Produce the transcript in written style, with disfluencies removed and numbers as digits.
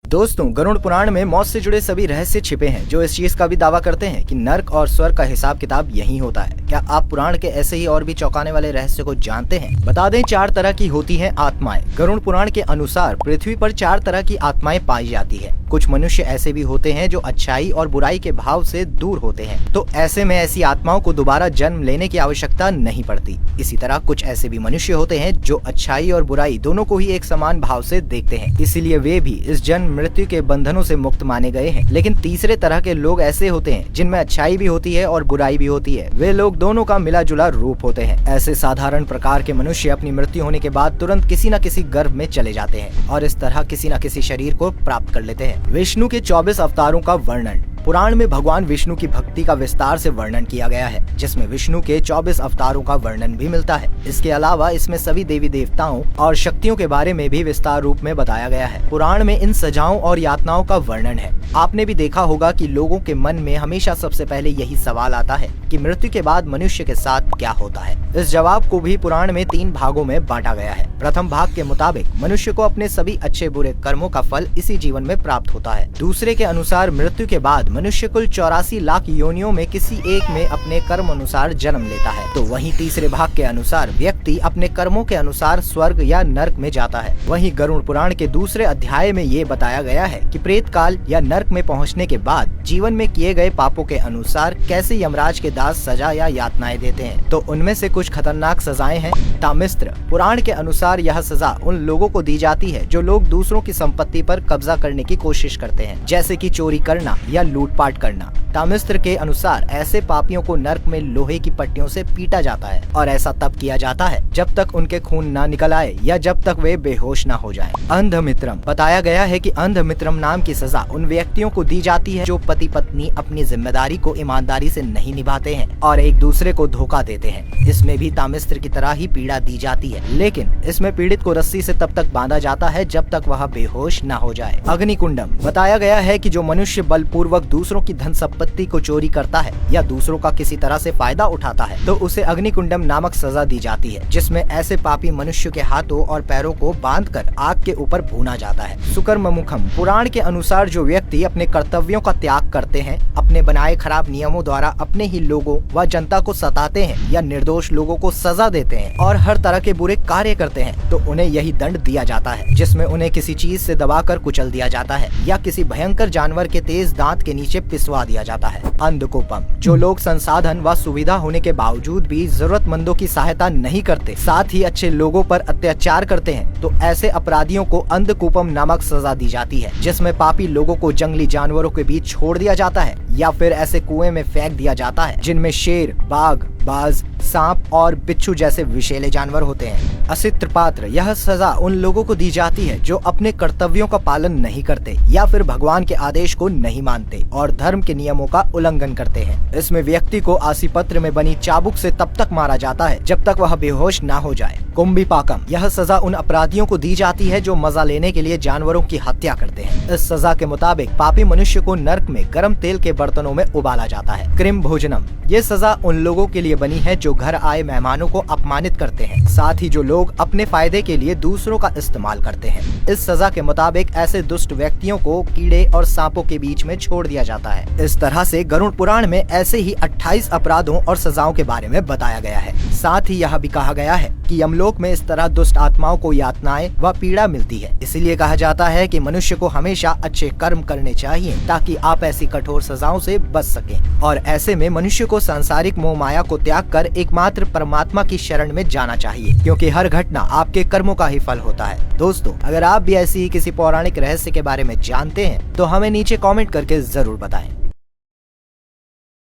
दोस्तों, गरुड़ पुराण में मौत से जुड़े सभी रहस्य छिपे हैं, जो इस चीज का भी दावा करते हैं कि नर्क और स्वर्ग का हिसाब किताब यहीं होता है। क्या आप पुराण के ऐसे ही और भी चौंकाने वाले रहस्य को जानते हैं? बता दें, 4 तरह की होती हैं आत्माएं। गरुड़ पुराण के अनुसार पृथ्वी पर 4 तरह की आत्माएं पाई जाती है। कुछ मनुष्य ऐसे भी होते हैं जो अच्छाई और बुराई के भाव से दूर होते हैं, तो ऐसे में ऐसी आत्माओं को दोबारा जन्म लेने की आवश्यकता नहीं पड़ती। इसी तरह कुछ ऐसे भी मनुष्य होते हैं जो अच्छाई और बुराई दोनों को ही एक समान भाव से देखते हैं, इसीलिए वे भी इस जन्म मृत्यु के बंधनों से मुक्त माने गए हैं। लेकिन तीसरे तरह के लोग ऐसे होते हैं जिनमें अच्छाई भी होती है और बुराई भी होती है। वे लोग दोनों का मिला जुला रूप होते हैं। ऐसे साधारण प्रकार के मनुष्य अपनी मृत्यु होने के बाद तुरंत किसी न किसी गर्भ में चले जाते हैं और इस तरह किसी न किसी शरीर को प्राप्त कर लेते हैं। विष्णु के 24 अवतारों का वर्णन। पुराण में भगवान विष्णु की भक्ति का विस्तार से वर्णन किया गया है, जिसमें विष्णु के 24 अवतारों का वर्णन भी मिलता है। इसके अलावा इसमें सभी देवी देवताओं और शक्तियों के बारे में भी विस्तार रूप में बताया गया है। पुराण में इन सजाओं और यातनाओं का वर्णन है। आपने भी देखा होगा कि लोगों के मन में हमेशा सबसे पहले यही सवाल आता है कि मृत्यु के बाद मनुष्य के साथ क्या होता है। इस जवाब को भी पुराण में 3 भागों में बांटा गया है। प्रथम भाग के मुताबिक मनुष्य को अपने सभी अच्छे बुरे कर्मों का फल इसी जीवन में प्राप्त होता है। दूसरे के अनुसार मृत्यु के बाद मनुष्य कुल 84 लाख योनियों में किसी एक में अपने कर्म अनुसार जन्म लेता है। तो वहीं तीसरे भाग के अनुसार व्यक्ति अपने कर्मों के अनुसार स्वर्ग या नर्क में जाता है। वहीं गरुड़ पुराण के दूसरे अध्याय में ये बताया गया है कि प्रेत काल या नर्क में पहुंचने के बाद जीवन में किए गए पापों के अनुसार कैसे यमराज के दास सजा या यातनाएं देते हैं। तो उनमें से कुछ खतरनाक सजाएं हैं। तामिस्त्र पुराण के अनुसार यह सजा उन लोगों को दी जाती है जो लोग दूसरों की संपत्ति पर कब्जा करने की कोशिश करते हैं, जैसे कि चोरी करना या लूटपाट करना। तामिस्त्र के अनुसार ऐसे पापियों को नर्क में लोहे की पट्टियों से पीटा जाता है और ऐसा तब किया जाता है जब तक उनके खून ना निकल आए या जब तक वे बेहोश ना हो जाएं। अंधमित्रम बताया गया है कि अंधमित्रम नाम की सजा उन व्यक्तियों को दी जाती है जो पति पत्नी अपनी जिम्मेदारी को ईमानदारी से नहीं निभाते हैं और एक दूसरे को धोखा देते हैं। इसमें भी तामिस्त्र की तरह ही पीड़ा दी जाती है, लेकिन इसमें पीड़ित को रस्सी से तब तक बांधा जाता है जब तक वह बेहोश न हो जाए। अग्निकुंडम बताया गया है कि जो मनुष्य बलपूर्वक दूसरों की धन संपत्ति को चोरी करता है या दूसरों का किसी तरह से फायदा उठाता है तो उसे अग्निकुंडम नामक सजा दी जाती है, जिसमें ऐसे पापी मनुष्य के हाथों और पैरों को बांधकर आग के ऊपर भूना जाता है। सुकर्ममुखम पुराण के अनुसार जो व्यक्ति अपने कर्तव्यों का त्याग करते हैं, अपने बनाए खराब नियमों द्वारा अपने ही लोगों व जनता को सताते हैं या निर्दोष लोगों को सजा देते हैं और हर तरह के बुरे कार्य करते हैं, तो उन्हें यही दंड दिया जाता है, जिसमें उन्हें किसी चीज से दबाकर कुचल दिया जाता है या किसी भयंकर जानवर के तेज दांत के नीचे पिसवा दिया जाता है। अंधकोपम जो लोग संसाधन व सुविधा होने के बावजूद भी जरूरतमंदों की सहायता नहीं करते, साथ ही अच्छे लोगों पर अत्याचार करते हैं, तो ऐसे अपराधियों को अंधकोपम नामक सजा दी जाती है, जिसमें पापी लोगों को जंगली जानवरों के बीच छोड़ दिया जाता है या फिर ऐसे कुएं में फेंक दिया जाता है जिनमें शेर, बाघ, बाज, सांप और बिच्छू जैसे विषैले जानवर होते हैं। असित्र पात्र यह सजा उन लोगों को दी जाती है जो अपने कर्तव्यों का पालन नहीं करते या फिर भगवान के आदेश को नहीं मानते और धर्म के नियमों का उल्लंघन करते हैं। इसमें व्यक्ति को आसीपत्र में बनी चाबुक से तब तक मारा जाता है जब तक वह बेहोश ना हो जाए। कुंभीपाकम यह सजा उन अपराधियों को दी जाती है जो मजा लेने के लिए जानवरों की हत्या करते हैं। इस सजा के मुताबिक पापी मनुष्य को नर्क में गर्म तेल के बर्तनों में उबाला जाता है। कृम भोजनम ये सजा उन लोगों के लिए बनी है जो घर आए मेहमानों को अपमानित करते हैं, साथ ही जो लोग अपने फायदे के लिए दूसरों का इस्तेमाल करते हैं। इस सजा के मुताबिक ऐसे दुष्ट व्यक्तियों को कीड़े और सांपों के बीच में छोड़ दिया जाता है। इस तरह से गरुड़ पुराण में ऐसे ही 28 अपराधों और सजाओं के बारे में बताया गया है। साथ ही यह भी कहा गया है कि यमलोक में इस तरह दुष्ट आत्माओं को यातनाएं व पीड़ा मिलती है। इसीलिए कहा जाता है कि मनुष्य को हमेशा अच्छे कर्म करने चाहिए ताकि आप ऐसी कठोर सजाओं से बच सकें और ऐसे में मनुष्य को सांसारिक मोह माया को त्याग कर एकमात्र परमात्मा की शरण में जाना चाहिए, क्योंकि हर घटना आपके कर्मों का ही फल होता है। दोस्तों, अगर आप भी ऐसी ही किसी पौराणिक रहस्य के बारे में जानते हैं तो हमें नीचे कमेंट करके जरूर बताएं।